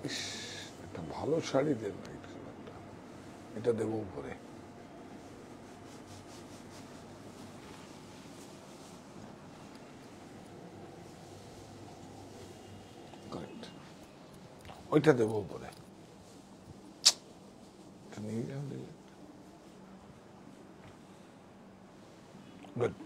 ইস, একটা ভালো শাড়ি দেন না, এটা দেবো উপরে। কারেক্ট, ওইটা দেবো উপরে। গুড।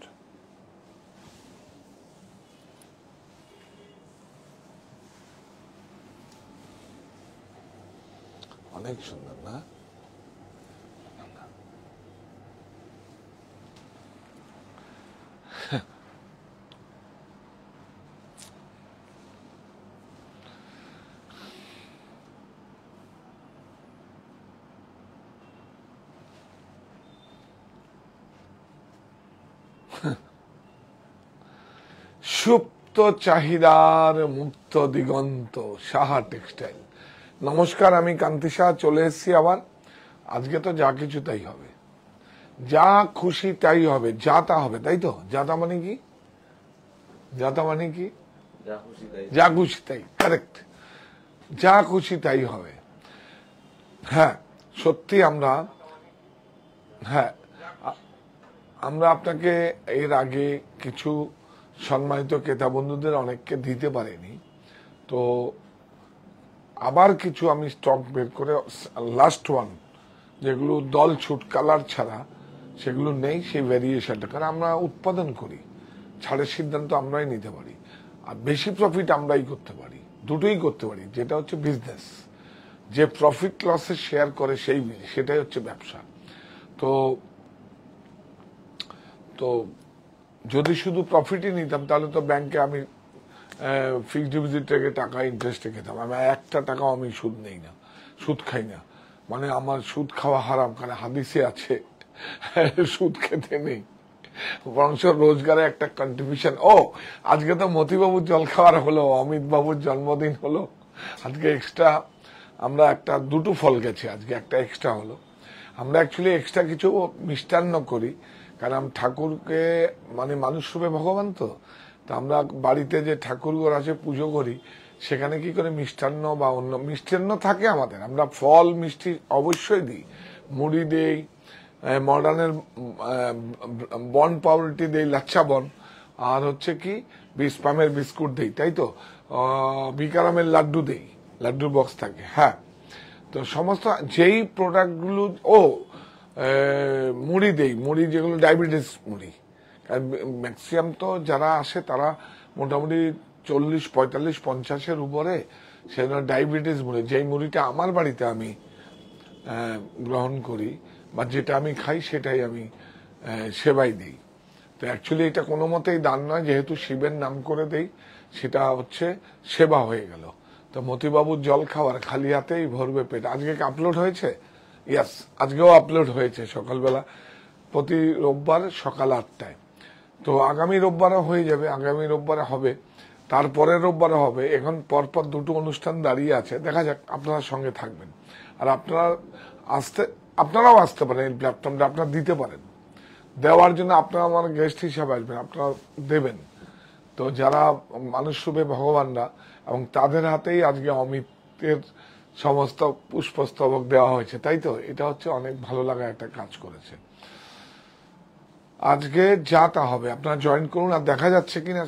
অনেক সুন্দর না? সুপ্ত চাহিদার মুক্ত দিগন্ত, সাহা টেক্সটাইল। নমস্কার, আমি কান্তি সাহা চলে এসেছি আবার। আজকে তো যা কিছু তাই হবে, যা খুশি তাই হবে, যা তা হবে, তাই তো? যা তা মানে কি? যা তা মানে কি? যা খুশি তাই, কারেক্ট। যা খুশি তাই হবে। হ্যাঁ, সত্যি আমরা, হ্যাঁ, আমরা আপনাকে এর আগে কিছু সম্মানিত ক্রেতা বন্ধুদের অনেককে দিতে পারিনি, তো আবার কিছু আমি স্টক বের করে লাস্ট ওয়ান, যেগুলো দল ছুট কালার ছাড়া সেগুলো নেই, সেই ভ্যারিয়েশনটা, কারণ আমরা উৎপাদন করি, ছাড়ের সিদ্ধান্ত আমরাই নিতে পারি, আর বেশি প্রফিট আমরাই করতে পারি, দুটোই করতে পারি। যেটা হচ্ছে বিজনেস, যে প্রফিট লসে শেয়ার করে সেটাই হচ্ছে ব্যবসা। তো তো যদি শুধু প্রফিটই নিতাম তাহলে তো ব্যাংকে আমি ফিক্সড ডিপোজিট থেকে টাকা ইন্টারেস্টে খেতাম। আমি একটা টাকাও আমি সুদ নেই না, সুদ খাই না, মানে আমার সুদ খাওয়া হারাম, কারণ হাদিসে আছে সুদ খেতে নেই, বরং রোজগারে একটা কন্ট্রিবিউশন। ও, আজকে তো মতিবাবুর জল খাওয়ার হলো, অমিত বাবুর জন্মদিন হলো, আজকে এক্সট্রা আমরা দুটো ফল গেছে, আজকে একটা এক্সট্রা হলো। আমরা অ্যাকচুয়ালি এক্সট্রা কিছু মিষ্টান্ন করি, কারণ ঠাকুরকে, মানে মানুষ রূপে ভগবান, তো আমরা বাড়িতে যে ঠাকুরঘর আছে পুজো করি, সেখানে কি করে মিষ্টান্ন বা অন্য মিষ্টান্ন থাকে আমাদের, আমরা ফল মিষ্টি অবশ্যই দিই, মুড়ি দেই, মডার্নের বন পাউরুটি দেই, লাচ্ছা বন, আর হচ্ছে কি পামের বিস্কুট দেই, তাই তো, বিকারামের লাড্ডু দেই, লাড্ডুর বক্স থাকে। হ্যাঁ, তো সমস্ত যেই প্রোডাক্টগুলো, মুড়ি দেই, মুড়ি যেগুলো ডায়াবেটিস মুড়ি, ম্যাক্সিমাম তো যারা আসে তারা মোটামুটি 40, 45, 50-এর উপরে, সেজন্য ডায়াবেটিস মুড়ি, যেই মুড়িটা আমার বাড়িতে আমি গ্রহণ করি বা যেটা আমি খাই সেটাই আমি সেবাই দিই। তো অ্যাকচুয়ালি এটা কোনো মতেই দান নয়, যেহেতু শিবের নাম করে দেই, সেটা হচ্ছে সেবা হয়ে গেল। তো মতিবাবুর জল খাওয়ার খালি হাতেই ভরবে পেট। আজকে আপলোড হয়েছে? ইয়াস, আজকেও আপলোড হয়েছে সকালবেলা, প্রতি রোববার সকাল 8টায়। তো আগামী রোববারও হয়ে যাবে, আগামী রোববারে হবে, তারপরের রোববারে হবে। এখন পরপর দুটো অনুষ্ঠান দাঁড়িয়ে আছে, দেখা যাক, আপনারা সঙ্গে থাকবেন। আর আপনারাও আসতে পারেন, এই প্ল্যাটফর্মটা আপনারা দিতে পারেন, দেওয়ার জন্য আপনারা আমার গেস্ট হিসাবে আসবেন, আপনারা দেবেন। তো যারা মানুষ রূপে ভগবানরা, এবং তাদের হাতেই আজকে অমিতের সমস্ত পুষ্পস্তবক দেওয়া হয়েছে, তাই তো? এটা হচ্ছে অনেক ভালো লাগা একটা কাজ করেছে আজকে। যা তা হবে, আপনারা জয়েন করুন। আর দেখা যাচ্ছে কিনা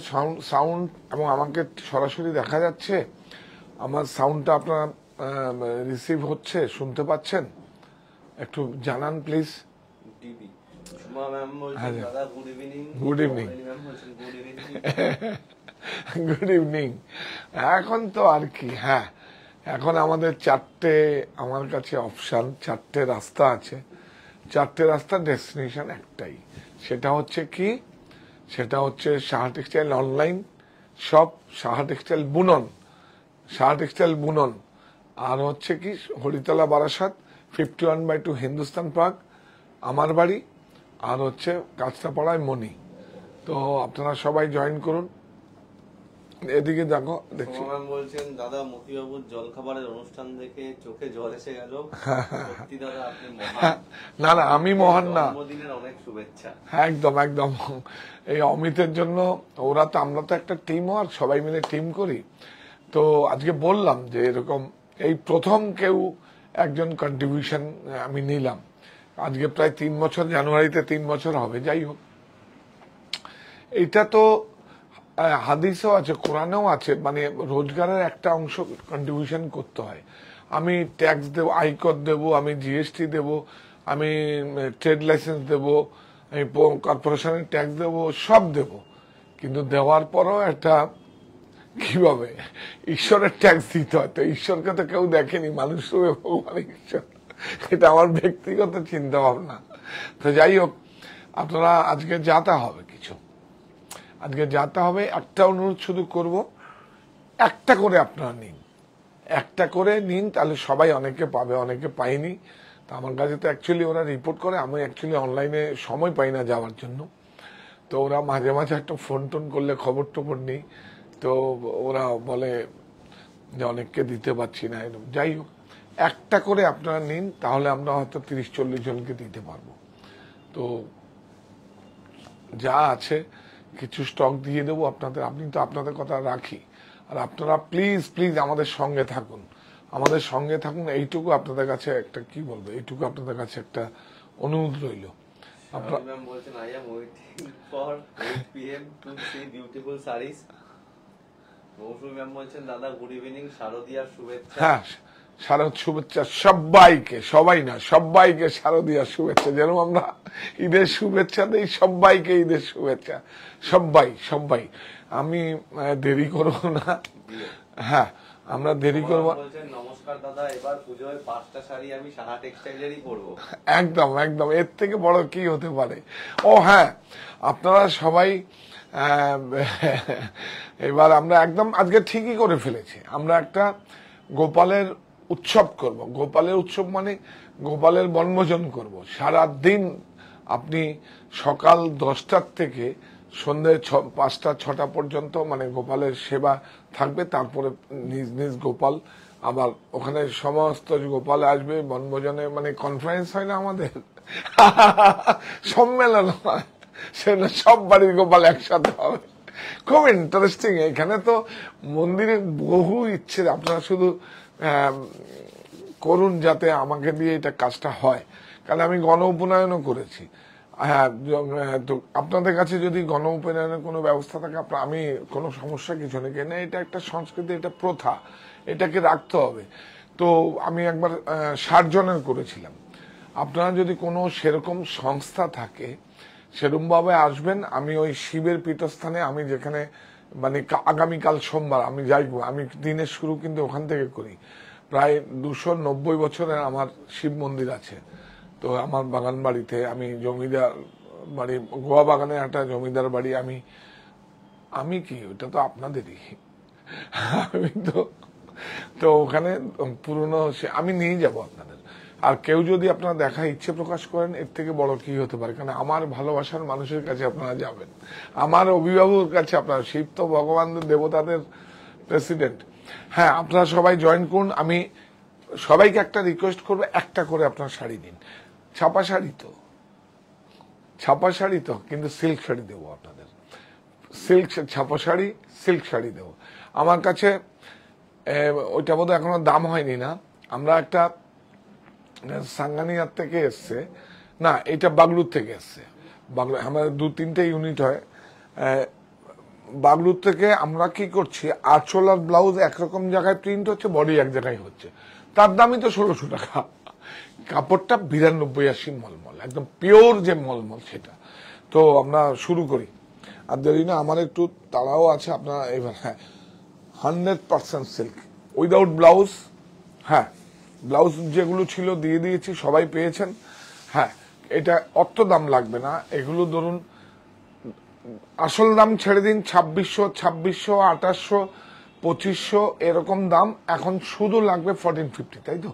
সাউন্ড, এবং আমাকে সরাসরি দেখা যাচ্ছে, আমার সাউন্ডটা আপনারা রিসিভ হচ্ছে, শুনতে পাচ্ছেন? একটু জানান please. Good evening, good evening. এখন তো আর কি, হ্যাঁ, এখন আমাদের আমার কাছে অপশন, 4টে রাস্তা আছে, 4টে রাস্তা, ডেস্টিনেশন একটাই, সেটা হচ্ছে কি, সেটা হচ্ছে Saha textile online shop, Saha textile বুনন, সাহা টেক্সটাইল বুনন, আর হচ্ছে কি হরিতলা বারাসাত 51/2 হিন্দুস্তান পার্ক আমার বাড়ি, আর হচ্ছে কাঁচরাপাড়ায় মনি। তো আপনারা সবাই জয়েন করুন। এদিকে দেখো, দেখছি বলছেন দাদা মতিবাবুর জলখাবারের অনুষ্ঠান দেখে চোখে জল এসে গেল। সত্যি দাদা আপনি মহান। না না, আমি মহান না, জন্মদিনের অনেক শুভেচ্ছা। একদম একদম। এই অমিতের জন্য, আমরা তো একটা টিম ওয়ার্ক, সবাই মিলে টিম করি, তো আজকে বললাম যে এরকম এই প্রথম কেউ একজন কন্ট্রিবিউশন আমি নিলাম, আজকে প্রায় 3 বছর, জানুয়ারিতে 3 বছর হবে। যাই হোক, এটা তো হাদিসেও আছে, কোরআনেও আছে, মানে রোজগারের একটা অংশ কন্ট্রিবিউশন করতে হয়। আমি ট্যাক্স দেবো, আয়কর দেবো, আমি জিএসটি দেবো, আমি ট্রেড লাইসেন্স দেবো, আমি কর্পোরেশনের ট্যাক্স দেবো, সব দেবো, কিন্তু দেওয়ার পরও একটা কিভাবে ঈশ্বরের ট্যাক্স দিতে হয়। তো ঈশ্বরকে তো কেউ দেখেনি, মানুষ তো ভগবান ঈশ্বর, এটা আমার ব্যক্তিগত চিন্তা ভাবনা। তো যাই হোক, আপনারা আজকে যাতে হবে কিছু, আজকে যাতে হবে। একটা অনুরোধ শুধু করব, একটা করে আপনারা নিন, একটা করে নিন, তাহলে সবাই, অনেকে পাবে, অনেকে পাইনি। তো আমার কাছে তো অ্যাকচুয়ালি ওরা রিপোর্ট করে, আমি অ্যাকচুয়ালি অনলাইনে সময় পাই না যাওয়ার জন্য। তো ওরা মাঝে মাঝে একটা ফোন টোন করলে খবর টবর নেই, তো ওরা বলে যে অনেককে দিতে পারছি না, এরকম। যাই হোক, একটা করে আপনারা নিন, তাহলে আমরা হয়তো 30-40 জনকে দিতে পারবো। তো যা আছে কিছু স্টক দিয়ে দেবো আপনাদের, আপনি তো আপনাদের কথা রাখি। আর আপনারা প্লিজ প্লিজ আমাদের সঙ্গে থাকুন, আমাদের সঙ্গে থাকুন, এইটুকু আপনাদের কাছে একটা, কি বলবো, এইটুকু আপনাদের কাছে একটা অনুরোধ রইল। আপনারা বলছেন I am waiting for 8 PM to see beautiful sarees. Mousumi ma'am বলছেন দাদা গুড ইভিনিং, শারদীয়ার শুভেচ্ছা। হ্যাঁ, শারদ শুভেচ্ছা সবাইকে, সবাই না সবাইকে শারদীয়ার শুভেচ্ছা। যেরকম আমরা ঈদের শুভেচ্ছা দিই, সবাইকে ঈদের শুভেচ্ছা, সবাই সবাই। আমি দেরি করব না, হ্যাঁ আমরা দেরি করবো। নমস্কার দাদা, এবার পুজোয় 5টা শাড়ি আমি সাহা টেক্সটাইলেরই পরবো। একদম একদম, এর থেকে বড় কি হতে পারে। ও হ্যাঁ, আপনারা সবাই এবার আমরা একদম আজকে ঠিকই করে ফেলেছি, আমরা একটা গোপালের উৎসব করব। গোপালের উৎসব মানে গোপালের বনভোজন করব। সারা দিন আপনি সকাল 10টার থেকে সন্ধ্যে 5টা-6টা পর্যন্ত মানে গোপালের সেবা থাকবে। তারপরে নিজ নিজ গোপাল আবার ওখানে সমস্ত গোপাল আসবে বনভোজনে, মানে কনফারেন্স হয় না আমাদের, সম্মেলন হয়, সেটা সব বাড়ির গোপাল একসাথে হবে, খুব ইন্টারেস্টিং। এখানে তো মন্দিরে বহু ইচ্ছে, আপনারা শুধু করুন যাতে আমাকে দিয়ে এটা কাজটা হয়, কারণ আমি গণ উপনয়নও করেছি। হ্যাঁ, তো আপনাদের কাছে যদি গণ উপনয়নের কোনো ব্যবস্থা থাকে, আমি কোনো সমস্যা কিছু নেই, কেন এটা একটা সংস্কৃতি, এটা প্রথা, এটাকে রাখতে হবে। তো আমি একবার 60 জনের করেছিলাম। আপনারা যদি কোনো সেরকম সংস্থা থাকে সেরকমভাবে আসবেন। আমি ওই শিবের পীঠস্থানে, আমি যেখানে মানে আগামীকাল সোমবার আমি যাইব, আমি দিনের শুরু কিন্তু ওখান থেকে করি। প্রায় 290 বছরের আমার শিব মন্দির আছে। তো আমার বাগান বাড়িতে, আমি জমিদার বাড়ি, গোয়া বাগানে একটা জমিদার বাড়ি, আমি কি, ওটা তো আপনাদেরই, আমি তো ওখানে পুরনো আমি নিয়ে যাব আপনাদের। আর কেউ যদি আপনারা দেখার ইচ্ছে প্রকাশ করেন, এর থেকে বড় কি হতে পারে। কারণ আমার ভালোবাসার মানুষের কাছে আপনারা যাবেন, আমার অভিভাবকের কাছে আপনারা, শিব তো ভগবানদের দেবতাদের প্রেসিডেন্ট। হ্যাঁ, আপনারা সবাই জয়েন করুন। আমি সবাইকে একটা রিকোয়েস্ট করবো, একটা করে আপনার শাড়ি দিন। ছাপা শাড়ি তো, কিন্তু সিল্ক শাড়ি দেবো আপনাদের, সিল্ক ছাপা শাড়ি, সিল্ক শাড়ি দেবো। আমার কাছে ওইটা বোধহয় এখনো দাম হয়নি না। আমরা একটা সাঙ্গানিয়ার থেকে এসছে, না এটা বাগলুর থেকে এসছে, আমাদের 2-3টে ইউনিট হয় বাগলুর থেকে। আমরা কি করছি, আঁচল আর ব্লাউজ একরকম জায়গায় প্রিন্ট হচ্ছে, বডি এক জায়গায় হচ্ছে, তার দামই তো 1600 টাকা। কাপড়টা 92-80 মলমল, একদম পিওর যে মলমল সেটা। তো আমরা শুরু করি, আর দেরি না, আমার একটু তাড়াও আছে। আপনারা এবার, হ্যাঁ 100% সিল্ক উইদাউট ব্লাউজ। হ্যাঁ, ব্লাউজ যেগুলো ছিল দিয়ে দিয়েছি, সবাই পেয়েছেন। হ্যাঁ, এটা অত দাম লাগবে না, এগুলো ধরুন আসল দাম ছেড়ে দিন, 2600, 2800, 2500 এরকম দাম। এখন শুধু লাগবে 1450, তাই তো?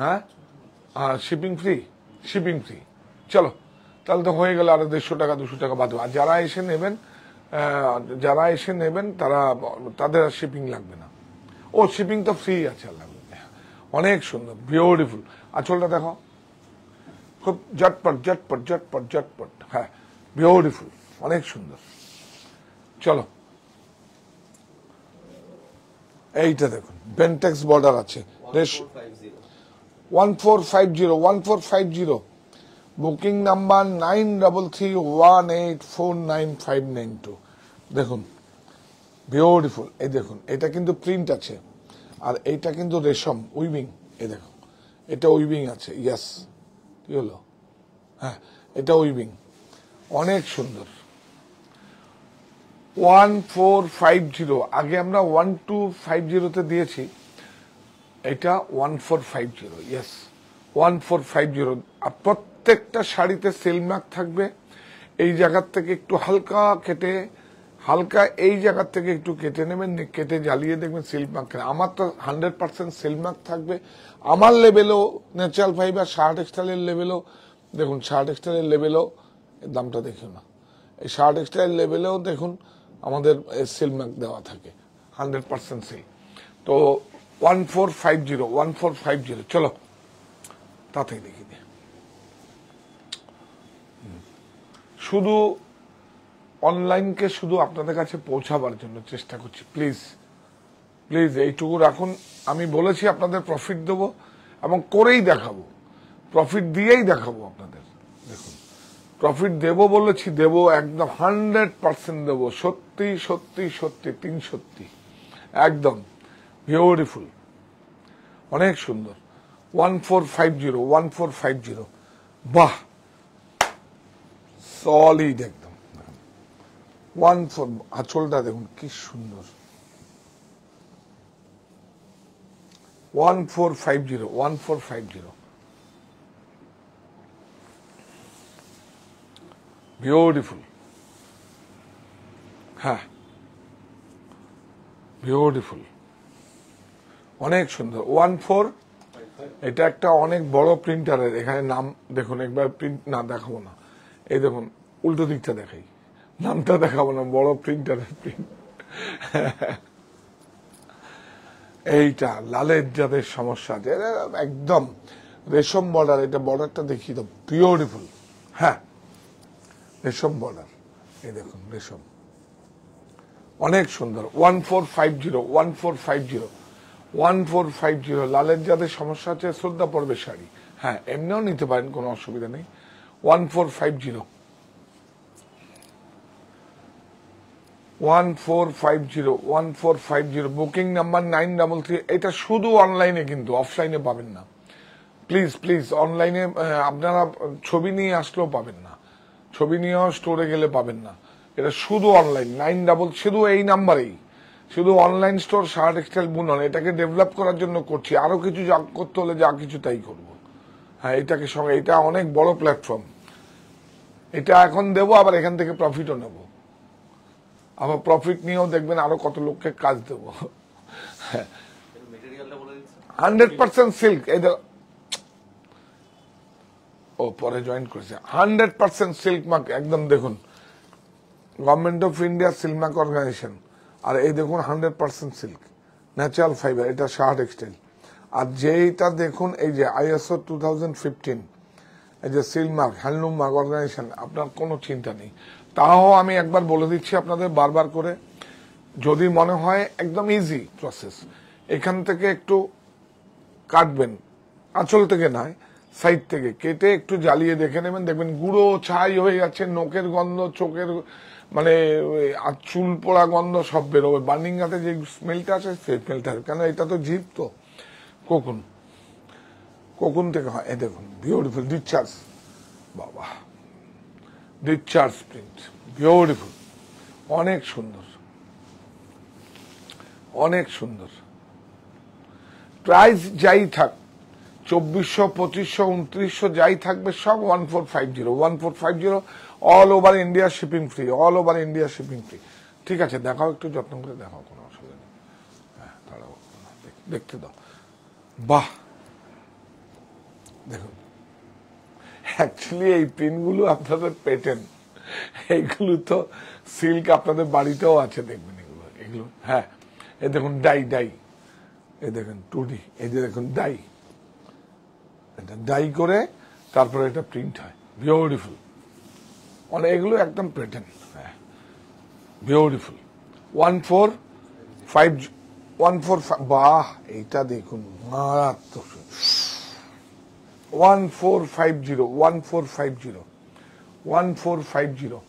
হ্যাঁ, শিপিং ফ্রি। চলো, তাহলে তো হয়ে গেল, আরো 150 টাকা 200 টাকা বাদ। আর যারা এসে নেবেন তাদের আর শিপিং লাগবে না। ও শিপিং তো ফ্রি আছে, লাগবে। অনেক সুন্দর, বিউটিফুল। আঁচলটা দেখো, খুব জটপট। হ্যাঁ, বিউটিফুল, অনেক সুন্দর। চলো, এইটা দেখুন বেন্টেক্স বর্ডার আছে 1450 1450 বুকিং নাম্বার 9331849592 দেখুন বিউটিফুল। এই দেখুন এটা কিন্তু প্রিন্ট আছে আর এইটা কিন্তু রেশম উইভিং। এই দেখুন এটা উইভিং আছে, ইয়েস কি হলো, হ্যাঁ এটা উইভিং, অনেক সুন্দর। 1450 আগে আমরা 1250 দিয়েছি, এটা 1450, ইয়েস 1450। আর প্রত্যেকটা শাড়িতে সিল্ক মার্ক থাকবে। এই জায়গার থেকে একটু হালকা কেটে, হালকা এই জায়গার থেকে একটু কেটে নেবেন, কেটে জ্বালিয়ে দেখবেন সিল্ক মার্ক। আমার তো 100% সিল্ক মার্ক থাকবে। আমার লেভেলও ন্যাচারাল ফাইবার, শার্ট টেক্সটাইলের লেভেলও দেখুন, শার্ট টেক্সটাইলের লেভেলও দামটা দেখুন না, এই শার্ট টেক্সটাইল লেভেলেও দেখুন আমাদের সিল্ক মার্ক দেওয়া থাকে 100% সিল্ক। তো 1450 চলো তাতে দেখি দিয়ে শুধু অনলাইনকে শুধু আপনাদের কাছে পৌঁছাবার জন্য চেষ্টা করছি। প্লিজ প্লিজ এইটুকু রাখুন। আমি বলেছি আপনাদের প্রফিট দেবো এবং করেই দেখাবো, প্রফিট দিয়েই দেখাবো আপনাদের। দেখুন প্রফিট দেবো বলেছি, দেবো একদম 100% দেবো, সত্যি সত্যি সত্যি 3 সত্যি একদম বিউটিফুল, অনেক সুন্দর। 1450 বাহ সলিড একদম। 14 আঁচলটা দেখুন কি সুন্দর। 1450 বিউটিফুল, হ্যাঁ বিউটিফুল, অনেক সুন্দর। 14 এটা একটা অনেক বড় প্রিন্টারের, এখানে নাম দেখুন একবার, প্রিন্ট না দেখাবো না, এই দেখুন উল্টো দিকটা দেখাই, নামটা দেখাবো না, বড় প্রিন্টারের প্রিন্ট। এইটা লালের যাদের সমস্যা আছে একদম রেশম বর্ডার, এটা বর্ডারটা দেখিয়ে দাও, বিউটিফুল, হ্যাঁ রেশম বর্ডার, এই দেখুন রেশম, অনেক সুন্দর। 1450 লালের যাদের সমস্যা আছে, শ্রদ্ধা পড়বে শাড়ি, হ্যাঁ এমনিও নিতে পারেন, কোনো অসুবিধা নেই। 1450 বুকিং নাম্বার 933। এটা শুধু অনলাইনে, কিন্তু অফলাইনে পাবেন না। প্লিজ প্লিজ অনলাইনে আপনারা ছবি নিয়ে আসলেও পাবেন না, ছবি নিয়েও স্টোরে গেলে পাবেন না, এটা শুধু অনলাইন 9 শুধু এই নাম্বারেই, শুধু অনলাইন স্টোর শার্ট টেক্সটাইল বুনন। এটাকে ডেভেলপ করার জন্য করছি, আরো কিছু যা করতে হলে যা কিছু তাই করব। হ্যাঁ এটাকে সঙ্গে, এটা অনেক বড় প্ল্যাটফর্ম, এটা এখন দেবো, আবার এখান থেকে প্রফিটও নেব, আবার প্রফিট নিয়েও দেখবেন আরো কত লোককে কাজ দেবো। 100% সিল্ক, এই ও পরে জয়েন করেছে। 100% সিল্ক মার্ক একদম দেখুন, government of India silk mark organization. আর এই দেখুন 100% সিল্ক ন্যাচারাল ফাইবার, এটা শার্ট টেক্সটাইল। আর যেইটা দেখুন এই যে ISO 2015, এই যে silk mark handloom mark organization, আপনার কোনো চিন্তা নেই। তাও আমি একবার বলে দিচ্ছি আপনাদের বারবার করে, যদি মনে হয় একদম ইজি প্রসেস, এখান থেকে একটু কাটবেন, আঁচল থেকে নয় সাইড থেকে কেটে একটু জ্বালিয়ে দেখে নেবেন, দেখবেন গুঁড়ো ছাই হয়ে যাচ্ছে, নোকের গন্ধ, চোখের মানে চুল পোড়া গন্ধ সব বেরোবে। বার্নিং গাতে যে স্মেলটা আছে সেই স্মেলটা, কেন এটা তো জীব, তো কোকুন, কোকুন থেকে হয়। এই দেখুন বিউটিফুল ডিসচার্জ, বাবা ডিসচার্জ প্রিন্ট বিউটিফুল, অনেক সুন্দর, অনেক সুন্দর। প্রাইস যাই থাক, 2400, 2500, 2900 যাই থাকবে সব 1450 all over India shipping free, all over India shipping free. ঠিক আছে দেখাও, একটু যত্ন করে দেখাও, কোনো অসুবিধা নেই। হ্যাঁ তারাও দেখতে দাও, বাহ দেখুন। অ্যাকচুয়ালি এই পিনগুলো আপনাদের পেটেন্ট, এইগুলো তো সিল্ক আপনাদের বাড়িতেও আছে, দেখবেন এগুলো, এগুলো হ্যাঁ। এই দেখুন ডাই, ডাই, এই দেখুন 2D, এই যে দেখুন ডাই, এটা ডাই করে তারপরে এটা প্রিন্ট হয়, বিউটিফুল, মানে এগুলো একদম পেটেন্ট, হ্যাঁ বিউটিফুল। 1450 145, বাহ, এইটা দেখুন মারাত্মক। 1450, 1450, 1450,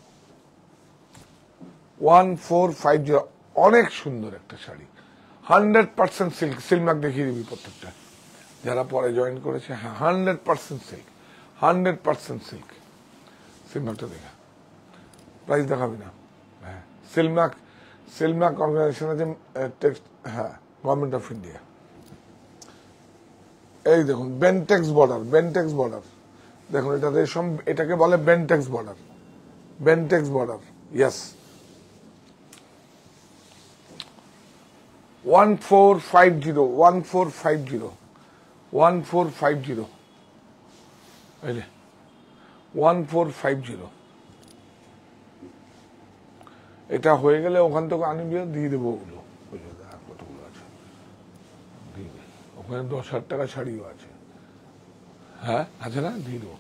1450, অনেক সুন্দর একটা শাড়ি, 100% সিল্ক। সিলমাক দেখিয়ে দিবি প্রত্যেকটা, যারা পরে জয়েন করেছে। হ্যাঁ, 100% সিল্ক, 100% সিল্ক। সিলমাকটা দেখা, প্রাইস দেখাবি না? হ্যাঁ, সিলমাক, সিলমাক অর্গানাইজেশন আছে, টেক্সট, হ্যাঁ, গভর্নমেন্ট অফ ইন্ডিয়া। এই দেখুন বেনটেক্স বর্ডার, বেনটেক্স বর্ডার দেখুন, এটা রেশম, এটাকে বলে বেনটেক্স বর্ডার, বেনটেক্স বর্ডার। ইয়েস, 1450, 1450, 1450, এই যে 1450। এটা হয়ে গেলে ওখান থেকে আনিবি, দিয়ে দেবো ওগুলো। কতগুলো আছে, ওখানে 10,000 টাকা শাড়িও আছে। হ্যাঁ, আছে না, দিয়ে দেবো।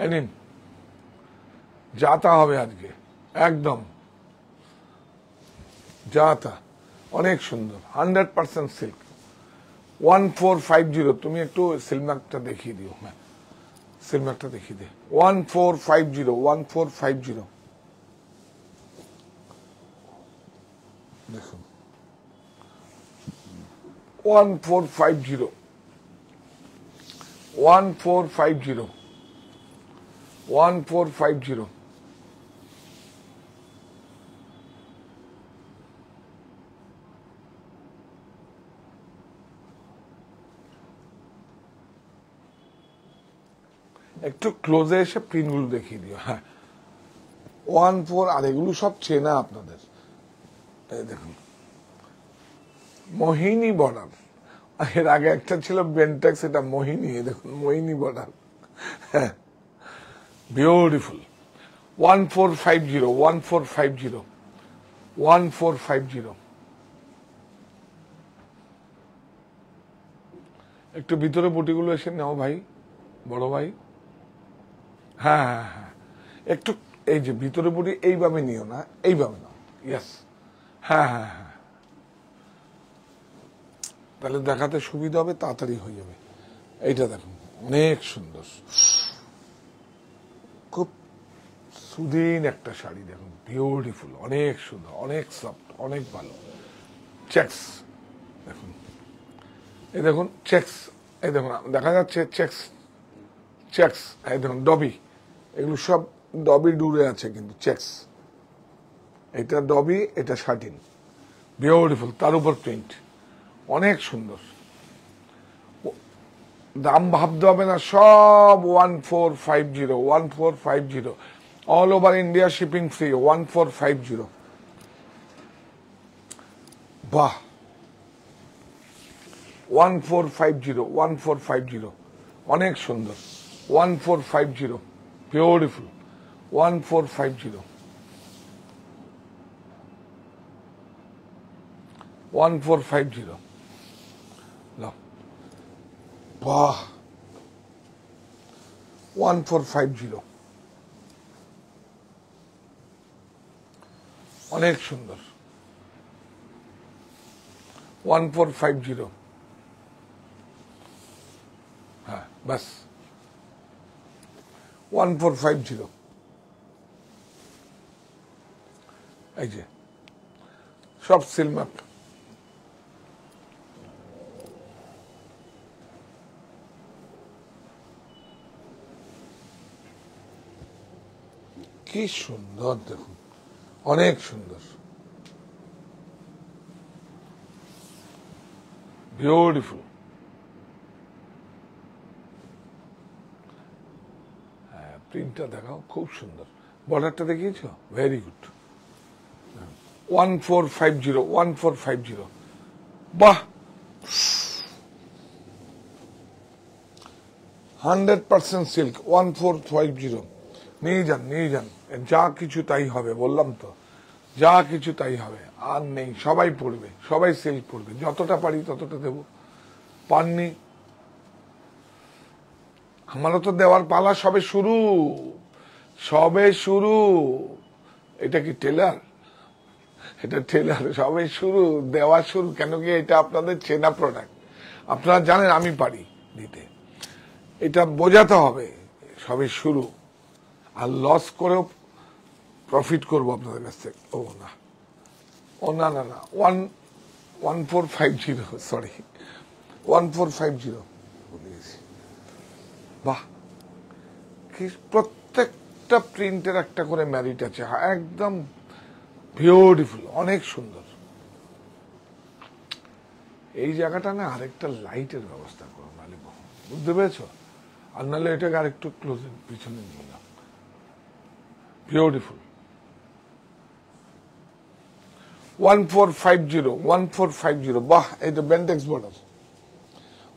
এই নিন, যাতা হবে আজকে, একদম যাতা, অনেক সুন্দর, 100% সিল্ক, 1450। তুমি একটু সিলমাকটা দেখিয়ে দিও। হ্যাঁ, সিলমাকটা দেখিয়ে দে। 1450, 1450 দেখুন, 1450, 1450, 1450। একটু ক্লোজে এসে প্রিন্টগুলো দেখিয়ে দিও। হ্যাঁ, 14, আর এগুলো সব চেনা আপনাদের। এই দেখুন, মোহিনী বর্ডার, এর আগে একটা ছিল বেনটেক্স, এটা মোহিনী। দেখুন, মোহিনী বর্ডার, হ্যাঁ, বিউটিফুল। 1450, 1450, 1450। একটু ভিতরে বুটিগুলো এসে নাও ভাই, বড় ভাই। হ্যাঁ হ্যাঁ হ্যাঁ, একটু এই যে ভিতরে বুটি এইভাবে নিও না, এইভাবে নাও। ইয়েস, হ্যাঁ হ্যাঁ হ্যাঁ, তাহলে দেখাতে সুবিধা হবে, তাড়াতাড়ি হয়ে যাবে। এইটা দেখুন, অনেক সুন্দর, খুব সুদিন একটা শাড়ি। দেখুন, বিউটিফুল, অনেক সুন্দর, অনেক সফট, অনেক ভালো। চেক্স দেখুন, এই দেখুন চেক্স, এই দেখুন দেখা যাচ্ছে চেক্স, চেক্স, এই দেখুন ডবি, এগুলো সব ডবি ডুরে আছে, কিন্তু চেক্স, এটা ডবি, এটা শাটিন, বিউটিফুল, তার উপর প্রিন্ট, অনেক সুন্দর। দাম ভাবতে হবে না, সব 1450, 1450, all over India shipping free, 1450। বাহ, 1450, 1450, অনেক সুন্দর, 1450, বিউটিফুল, 1450, 1450। বাহ, 1450, অনেক সুন্দর, 1450। হ্যাঁ, বাস 1450। এই যে সব সিলমাক, কি সুন্দর দেখুন, অনেক সুন্দর, বিউটিফুল। হ্যাঁ, প্রিন্টটা দেখাও, খুব সুন্দর। বর্ডারটা দেখিয়েছো, ভেরি গুড। 1450, 1450, বাহ, 100% সিল্ক, 1450। নিয়ে যান, নিয়ে যান, যা কিছু তাই হবে, বললাম তো, যা কিছু তাই হবে। আর নেই, সবাই পড়বে, সবাই সিল্ক পড়বে, যতটা পারি ততটা দেব। পাননি, আমারও তো দেওয়ার পালা সবে শুরু, সবে শুরু। এটা কি টেলার? এটা ট্রেলার, সবাই শুরু, দেওয়া শুরু। কেন কি এটা আপনাদের চেনা প্রোডাক্ট, আপনারা জানেন আমি পারি দিতে, এটা বোঝাতে হবে সবই শুরু। আর লস করেও প্রফিট করবো আপনাদের কাছ থেকে। ও না 1450, সরি 1450 বলে গেছি। বাহ, কি প্রত্যেকটা প্রিন্টের একটা করে ম্যারিট আছে, একদম বিউটিফুল, অনেক সুন্দর। এই জায়গাটা না আরেকটা লাইটের ব্যবস্থা করো, নাহলে বুঝতে পেরেছ? আর নাহলে এটাকে আরেকটু ক্লোজ পিছনে নিয়ে নাও। বিউটিফুল। 1450, বাহ, এটা বেন্টেক্স বর্ডার।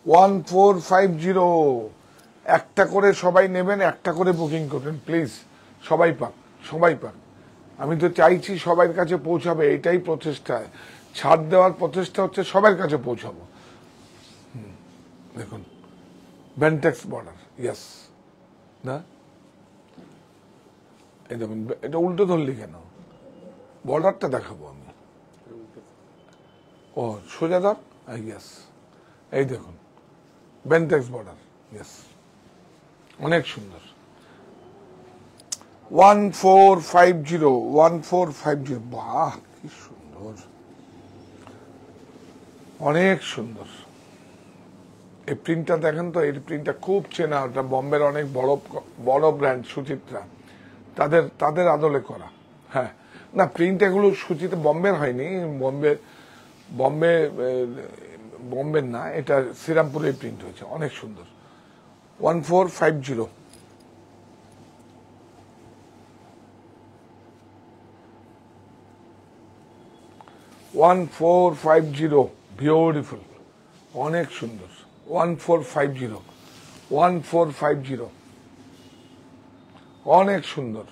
1450, একটা করে সবাই নেবেন, একটা করে বুকিং করবেন প্লিজ, সবাই পাক, সবাই পাক। আমি তো চাইছি সবার কাছে পৌঁছাবে, এটাই প্রচেষ্টা, ছাড় দেওয়ার প্রচেষ্টা হচ্ছে সবার কাছে পৌঁছাবো। দেখুন বেন্টেক্স বর্ডার, ইয়েস না, এই দেখুন এটা উল্টো ধরলি কেন, বর্ডারটা দেখাবো আমি। ও সোজা ধর, ইয়েস, এই দেখুন বেন্টেক্স বর্ডার, ইয়েস, অনেক সুন্দর। 1450, বাহ কি সুন্দর, অনেক সুন্দর। এই প্রিন্টটা দেখেন তো, এই প্রিন্টটা খুব চেনা, ওটা বোম্বের অনেক বড় ব্র্যান্ড সুচিত্রা, তাদের আদলে করা। হ্যাঁ, না প্রিন্ট এগুলো সুচিতে বোম্বের হয়নি, বোম্বের না, এটা শ্রীরামপুরে প্রিন্ট হয়েছে, অনেক সুন্দর। 1450, বিউটিফুল, অনেক সুন্দর। 1450, অনেক সুন্দর।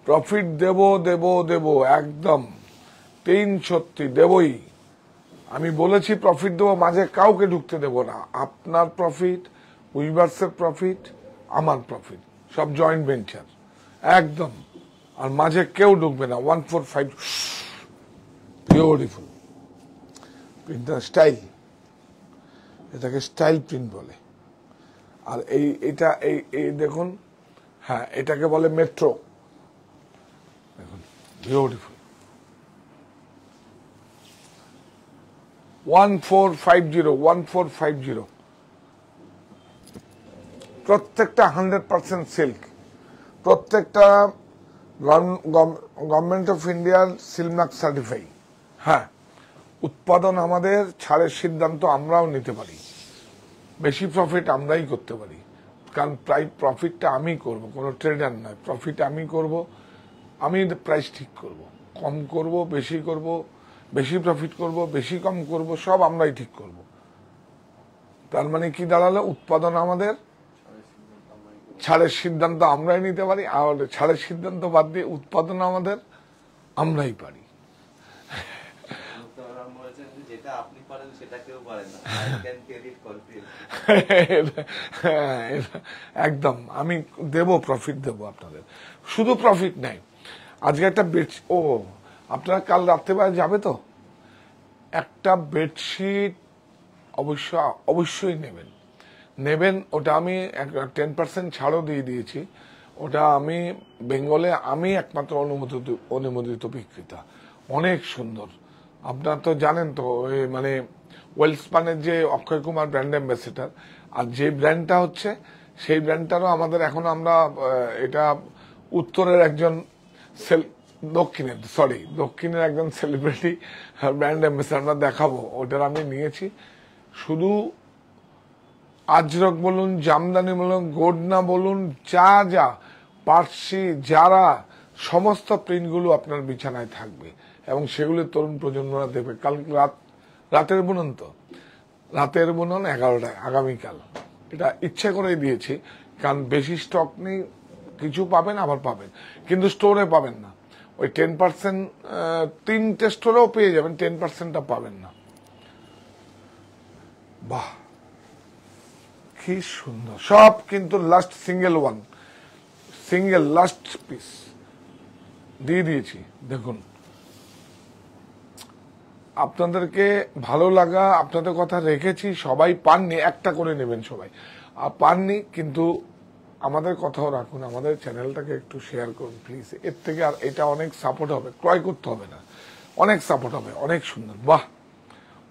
প্রফিট দেব একদম 336 দেবই। আমি বলেছি প্রফিট দেবো, মাঝে কাউকে ঢুকতে দেব না। আপনার প্রফিট, উইভার্সের প্রফিট, আমার প্রফিট, সব জয়েন্ট ভেঞ্চার একদম, আর মাঝে কেউ ঢুকবে না। 1450, বিউটিফুল প্রিন্টার স্টাইল, এটাকে স্টাইল প্রিন্ট বলে। আর এটা দেখুন, হ্যাঁ এটাকে বলে মেট্রো, দেখুন বিউটিফুল। 1450, প্রত্যেকটা 100% সিল্ক, প্রত্যেকটা গভর্নমেন্ট অফ ইন্ডিয়ার সিলমার্ক সার্টিফাই। হ্যাঁ, উৎপাদন আমাদের, ছাড়ের সিদ্ধান্ত আমরাও নিতে পারি, বেশি প্রফিট আমরাই করতে পারি, কারণ প্রফিটটা আমি করব, কোনো ট্রেডার নয়। প্রফিট আমি করব, আমি প্রাইস ঠিক করব, কম করব বেশি করব, বেশি প্রফিট করব বেশি কম করব, সব আমরাই ঠিক করব। তার মানে কি দাঁড়ালো, উৎপাদন আমাদের, ছাড়ের সিদ্ধান্ত আমরাই নিতে পারি, আর ছাড়ের সিদ্ধান্ত বাদ দিয়ে উৎপাদন আমাদের, আমরাই পারি। একদম, আমি দেব, প্রফিট দেব আপনাদের, শুধু প্রফিট নাই। আজকে একটা আপনারা কাল রাত্রেবেলা যাবে তো, একটা বেডশিট অবশ্যই নেবেন। ওটা আমি 10% ছাড়ও দিয়ে দিয়েছি। ওটা আমি বেঙ্গলে আমি একমাত্র অনুমোদিত বিক্রেতা, অনেক সুন্দর। আপনারা তো জানেন তো, মানে ওয়েলস্পানের যে অক্ষয় কুমার ব্র্যান্ড অ্যাম্বাসেডার, আর যে ব্র্যান্ডটা হচ্ছে সেই ব্র্যান্ডটারও আমাদের এখন আমরা এটা উত্তরের একজন দক্ষিণের একজন সেলিব্রিটি ব্র্যান্ড অ্যাম্বাসেডার আমরা দেখাবো, ওটার আমি নিয়েছি। শুধু আজরক বলুন, জামদানি বলুন, গোডনা বলুন, যা পার্সি, যারা, সমস্ত প্রিন্টগুলো আপনার বিছানায় থাকবে এবং সেগুলো তরুণ প্রজন্মরা দেবে। কাল রাতের বুনন, তো রাতের বুনন 11টায় আগামীকাল, এটা ইচ্ছে করেই দিয়েছি, কারণ বেশি স্টক নেই, কিছু পাবেন আবার পাবেন, কিন্তু স্টোরে পাবেন না। ওই 10% 3টে স্টোরেও পেয়ে যাবেন, 10%টা পাবেন না। বাহ কি সুন্দর, সব কিন্তু লাস্ট লাস্ট পিস, দিয়ে দিয়েছি। দেখুন, আপনাদেরকে ভালো লাগা, আপনাদের কথা রেখেছি, সবাই পাননি, একটা করে নেবেন সবাই, আর পাননি কিন্তু আমাদের কথাও রাখুন, আমাদের চ্যানেলটাকে একটু শেয়ার করুন প্লিজ। এর থেকে আর এটা অনেক সাপোর্ট হবে, ক্রয় করতে হবে না, অনেক সাপোর্ট হবে, অনেক সুন্দর। বাহ,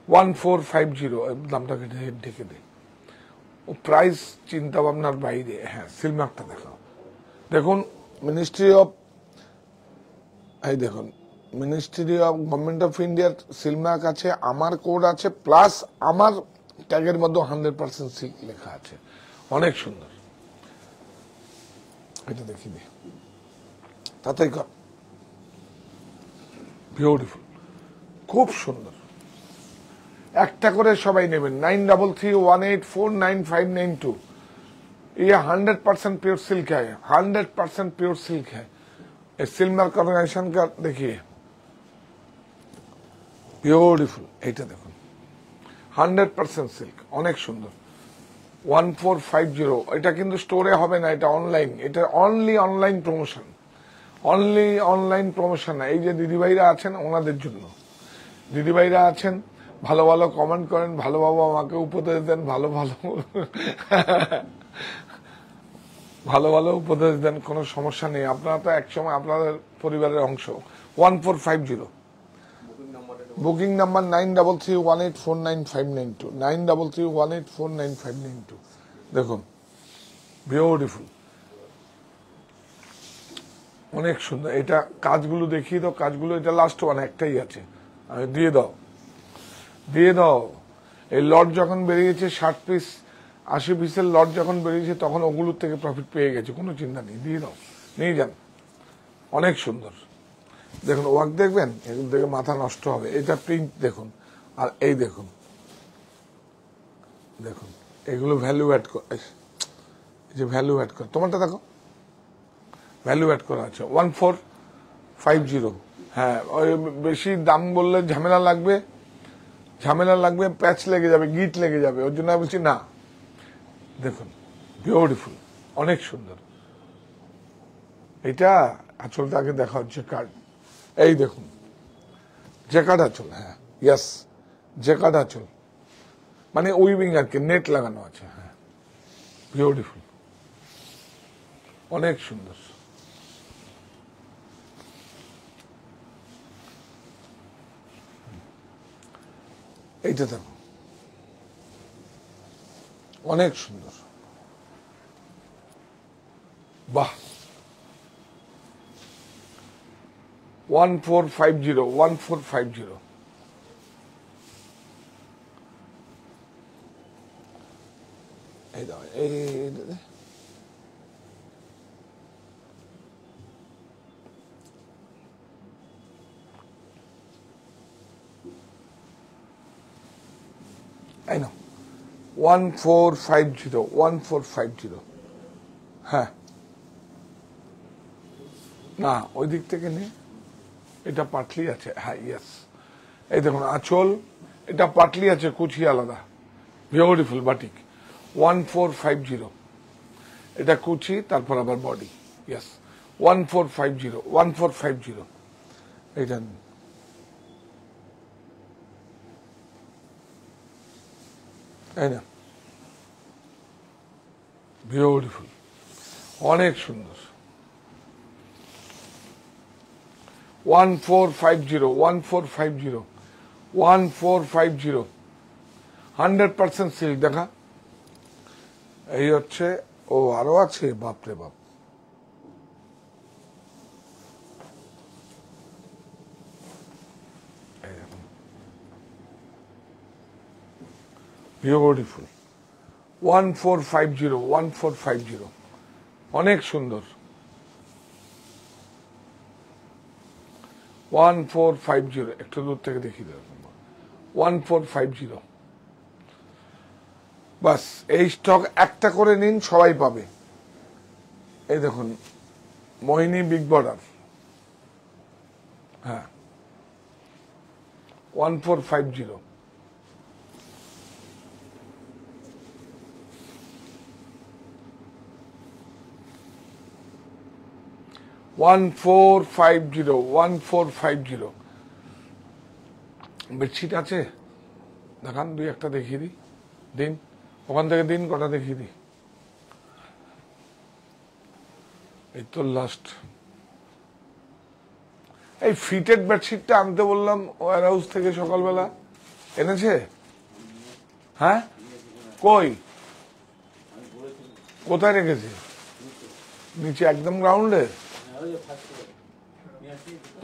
1450, দামটাকে ঢেকে দে, ও প্রাইস চিন্তা ভাবনার বাইরে। হ্যাঁ, সিলমার্কটা দেখাও। দেখুন, মিনিস্ট্রি অফ, এই দেখুন, মিনিস্ট্রি অফ গভর্নমেন্ট অফ ইন্ডিয়ার সিলমার্ক আছে, আমার কোড আছে, প্লাস আমার ট্যাগের মধ্যে 100% সিল্ক লেখা আছে, অনেক সুন্দর। এটা দেখি দে, তাতেই কর, বিউটিফুল, খুব সুন্দর। একটা করে সবাই নেবেন। 9331849592। ये 100% प्योर सिल्क है, 100% प्योर सिल्क है। इस सिल्मार्क ऑर्गेनाइजेशन का देखिए, বিউটিফুল। এইটা দেখুন, 100% সিল্ক, অনেক সুন্দর। 1450, এটা কিন্তু স্টোরে হবে না, এটা অনলাইন, এটা only online promotion, only online promotion. এই যে দিদিভাইরা আছেন ওনাদের জন্য, দিদিভাইরা আছেন, ভালো ভালো কমেন্ট করেন, ভালো ভালো আমাকে উপদেশ দেন, ভালো ভালো ভালো ভালো উপদেশ দেন, কোনো সমস্যা নেই। আপনারা তো একসময় আপনাদের পরিবারের অংশ। 1450, বুকিং নাম্বার 9331849592, 9331849592। দেখুন, বিউটিফুল, অনেক সুন্দর। এটা কাজগুলো দেখিয়ে দাও, কাজগুলো, এটা লাস্ট ওয়ান, একটাই আছে, দিয়ে দাও, দিয়ে দাও। এই লট যখন বেরিয়েছে 60 পিস 80 পিসের লট যখন বেরিয়েছে তখন ওগুলোর থেকে প্রফিট পেয়ে গেছে, কোনো চিন্তা নেই, দিয়ে দাও, নিয়ে যান, অনেক সুন্দর। দেখুন ওয়ার্ক দেখবেন, এগুলো দেখে মাথা নষ্ট হবে। এটা প্রিন্ট দেখুন, আর এই দেখুন, দেখুন এগুলো ভ্যালু অ্যাড করে, এই যে ভ্যালু অ্যাড করে, তোমারটা দেখো, ভ্যালু অ্যাড করা আছে। 1450। হ্যাঁ, ওই বেশি দাম বললে ঝামেলা লাগবে, ঝামেলা লাগবে, প্যাচ লেগে যাবে, গিট লেগে যাবে, ওর জন্য আমি বলছি না। দেখুন, বিউটিফুল, অনেক সুন্দর। এটা আঁচলটা আগে দেখা হচ্ছে কার্ড, এই দেখুন, জ্যাকার্ড আঁচল, হ্যাঁ ইয়াস, জ্যাকার্ড আঁচল, মানে উইভিং আর কি, নেট লাগানো আছে। হ্যাঁ, বিউটিফুল, অনেক সুন্দর। এইটা দেখো, অনেক সুন্দর, বাহ। 1450, 1450। এই দাও, এই I know, 1450, 1450। হ্যাঁ, না ওই দিক থেকে নেই, এটা পাটলি আছে, হ্যাঁ ইয়েস। এই দেখুন আঁচল, এটা পাটলি আছে, কুচি আলাদা, বিউটিফুল বাটিক। 1450, এটা কুচি, তারপর আবার বডি, ইয়েস। 1450, 1450। এইটা তাই না, বিউটিফুল, অনেক সুন্দর। 1450, 1450, 1450, 100% সিল্ক। দেখা, এই হচ্ছে, ও আরো আছে, বাপরে বাপ। বিউটিফুল, 1450, 1450, অনেক সুন্দর। 1450, একটু দূর থেকে দেখি দেব। 1450, বাস। এই স্টক একটা করে নিন, সবাই পাবে। এই দেখুন, মোহিনী বিগ বর্ডার, হ্যাঁ 1450। 1450 বেডশিট আছে দেখান, দুই একটা দেখিয়ে দিই, দিন ওখান থেকে দিন, কটা দেখিয়ে দিই। এই তো লাস্ট এই ফিটেড বেডশিটটা আনতে বললাম ওয়ার হাউস থেকে সকালবেলা, এনেছে? হ্যাঁ, কই, কোথায় রেখেছে? নিচে একদম গ্রাউন্ডে?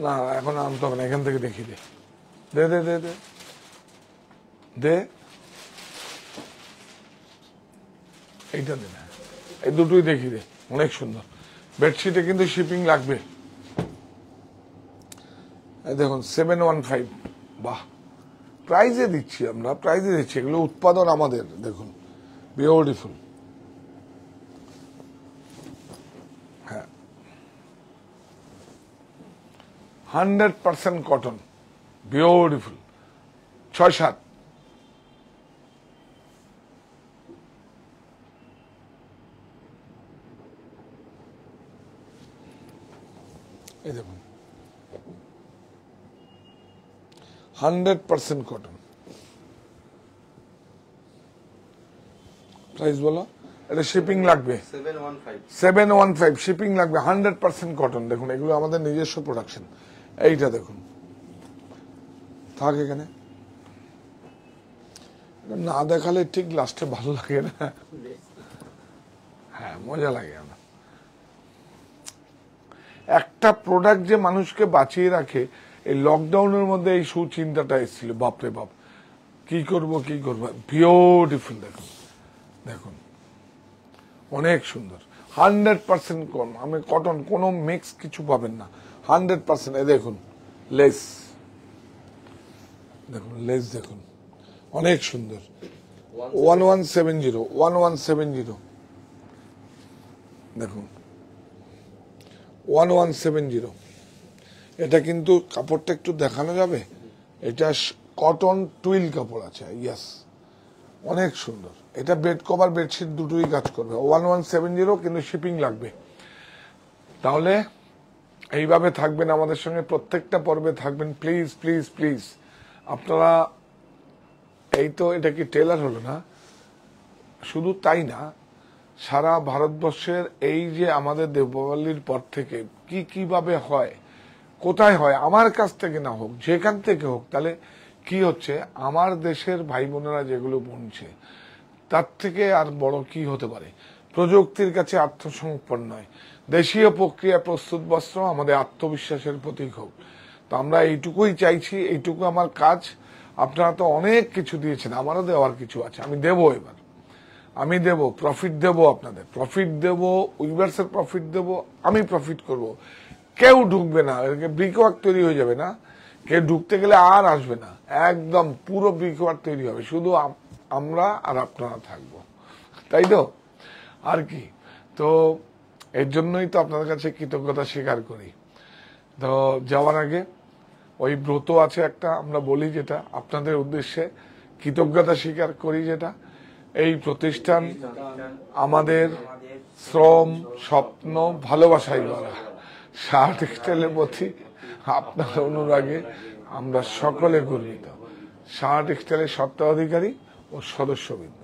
না এখন আনতে হবে না, এখান থেকে দেখি দে দে দে দে দে দে এইটা দে না, এই দুটোই দেখি দে, অনেক সুন্দর। বেডশিটে কিন্তু শিপিং লাগবে। এই দেখুন 715, বাহ, প্রাইজে দিচ্ছি আমরা, প্রাইজে দিচ্ছি, এগুলো উৎপাদন আমাদের। দেখুন বিউটিফুল, হ্যাঁ 100% কটন, বিউটিফুল। 6-7, এই দেখুন 100% কটন। প্রাইস বলো, এটা শিপিং লাগবে 715, শিপিং লাগবে, 100% কটন। দেখুন এগুলো আমাদের নিজস্ব প্রোডাকশন। এইটা দেখুন, থাক এখানে, না দেখালে ঠিক লাস্টে ভালো লাগে না, হ্যাঁ মজা লাগে। আমার একটা প্রোডাক্ট যে মানুষকে বাঁচিয়ে রাখে, এই লকডাউনের মধ্যে এই সুচিন্তাটা এসেছিল, বাপরে বাপ কি করব কি করবো। বিউটিফুল, দেখুন দেখুন অনেক সুন্দর, 100% কম, আমি কটন, কোনো মিক্স কিছু পাবেন না, 100%। এ দেখুন লেস, দেখুন লেস দেখুন, অনেক সুন্দর। 1170 দেখুন 1170। এটা কিন্তু কাপড়টা একটু দেখানো যাবে, এটা কটন টুইল কাপড় আছে, ইয়েস, অনেক সুন্দর। এটা বেড কভার বেডশিট দুটোই কাজ করবে। 1170, কিন্তু শিপিং লাগবে। তাহলে এইভাবে থাকবেন আমাদের সঙ্গে, প্রত্যেকটা পর্বে থাকবেন, প্লিজ প্লিজ প্লিজ। আপনারা এই তো, এটা কি টেলার হলো না? শুধু তাই না, সারা ভারতবর্ষের এই যে আমাদের দেবপাল্লির পর থেকে কিভাবে হয়, কোথায় হয়, আমার কাছ থেকে না হোক, যেখান থেকে হোক, তাহলে কি হচ্ছে, আমার দেশের ভাই বোনেরা যেগুলো বুনছে তার থেকে আর বড় কি হতে পারে। প্রযুক্তির কাছে আত্মসমর্পণ নয়, দেশীয় প্রক্রিয়া প্রস্তুত বস্ত্র আমাদের আত্মবিশ্বাসের প্রতীক হোক। তো আমরা এইটুকুই চাইছি, এইটুকু আমার কাজ। আপনারা তো অনেক কিছু দিয়েছেন, আমারও দেওয়ার কিছু আছে, আমি দেবো, এবার আমি দেব, প্রফিট দেব, আপনাদের প্রফিট দেব, উইভার্সের প্রফিট দেব, আমি প্রফিট করব। কেউ ঢুকবে না, ব্রিকওয়ার্ক তৈরি হয়ে যাবে না, কেউ ঢুকতে গেলে আর আসবে না, একদম পুরো ব্রিকওয়ার্ক তৈরি হবে, শুধু আমরা আর আপনারা থাকবো, তাই তো, আর কি। তো এর জন্যই তো আপনাদের কাছে কৃতজ্ঞতা স্বীকার করি। তো যাওয়ার আগে ওই ব্রত আছে একটা, আমরা বলি যেটা আপনাদের উদ্দেশ্যে কৃতজ্ঞতা স্বীকার করি, যেটা এই প্রতিষ্ঠান আমাদের শ্রম, স্বপ্ন, ভালোবাসায় গড়া। শাহ টেক্সটাইলের প্রতি আপনার অনুরাগে আমরা সকলে গর্বিত। শাহ টেক্সটাইলের স্বত্বাধিকারী ও সদস্যবৃন্দ।